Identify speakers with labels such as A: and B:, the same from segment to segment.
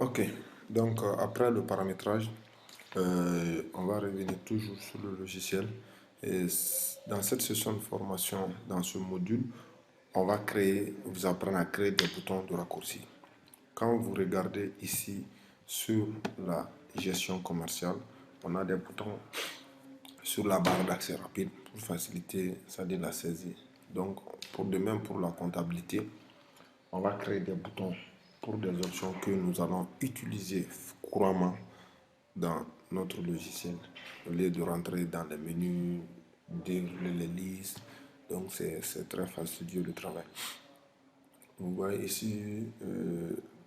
A: Ok, donc après le paramétrage, on va revenir toujours sur le logiciel. Et dans cette session de formation, dans ce module, on va vous apprendre à créer des boutons de raccourci. Quand vous regardez ici sur la gestion commerciale, on a des boutons sur la barre d'accès rapide pour faciliter, c'est-à-dire la saisie. Donc, de même pour la comptabilité, on va créer des boutons pour des options que nous allons utiliser couramment dans notre logiciel. Au lieu de rentrer dans les menus, dérouler les listes, donc c'est très fastidieux le travail. Vous voyez ici,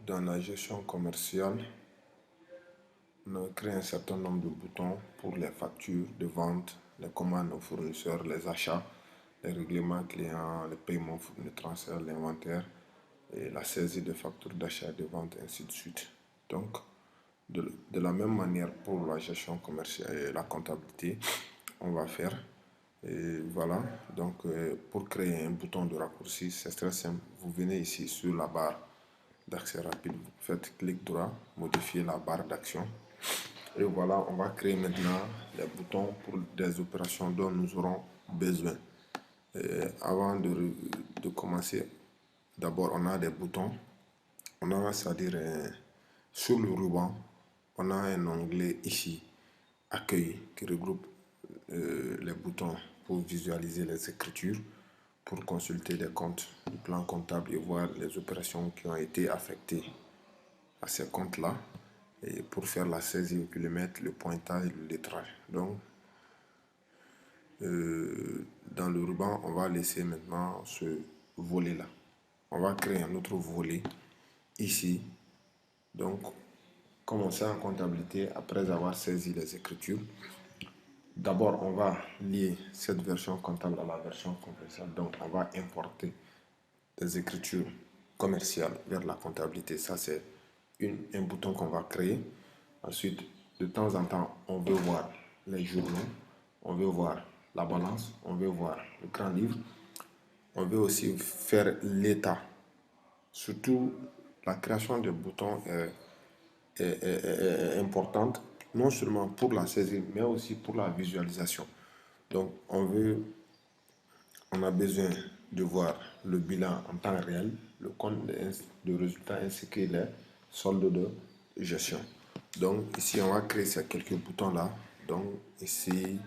A: dans la gestion commerciale, on a créé un certain nombre de boutons pour les factures de vente, les commandes aux fournisseurs, les achats, les règlements clients, les paiements, les transferts, l'inventaire et la saisie des factures d'achat et de vente, ainsi de suite. Donc, de la même manière pour la gestion commerciale et la comptabilité, on va faire. Et voilà, donc pour créer un bouton de raccourci, c'est très simple. Vous venez ici sur la barre d'accès rapide, vous faites clic droit, modifier la barre d'action. Et voilà, on va créer maintenant les boutons pour des opérations dont nous aurons besoin. Avant de commencer, d'abord on a des boutons. On a, c'est-à-dire sur le ruban, on a un onglet ici, accueil, qui regroupe les boutons pour visualiser les écritures, pour consulter les comptes du plan comptable et voir les opérations qui ont été affectées à ces comptes-là, et pour faire la saisie, puis le mettre, le pointage, le lettrage. Donc, dans le ruban, on va laisser maintenant ce volet-là. On va créer un autre volet ici. Donc, comme on sait en comptabilité, après avoir saisi les écritures, d'abord on va lier cette version comptable à la version commerciale. Donc, on va importer des écritures commerciales vers la comptabilité. Ça, c'est un bouton qu'on va créer. Ensuite, de temps en temps, on veut voir les journaux, on veut voir la balance, on veut voir le grand livre. On veut aussi faire l'état. Surtout, la création de boutons est importante, non seulement pour la saisie, mais aussi pour la visualisation. Donc, on a besoin de voir le bilan en temps réel, le compte de résultat ainsi que les soldes de gestion. Donc, ici, on va créer ces quelques boutons-là. Donc, ici,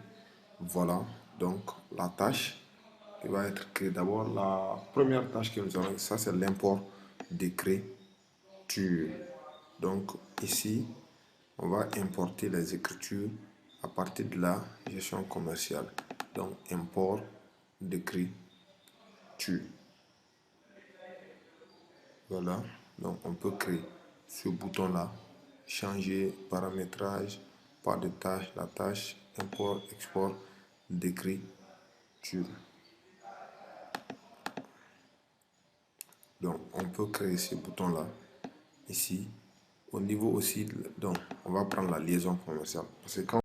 A: voilà. Donc, la tâche qui va être créée. D'abord, la première tâche que nous avons, ça, c'est l'import d'écriture. Donc, ici, on va importer les écritures à partir de la gestion commerciale. Donc, import d'écriture. Voilà. Donc, on peut créer ce bouton-là, changer paramétrage, pas de tâche, la tâche, import, export d'écriture. Donc, on peut créer ce bouton-là ici. Au niveau aussi, donc, on va prendre la liaison commerciale. Parce que quand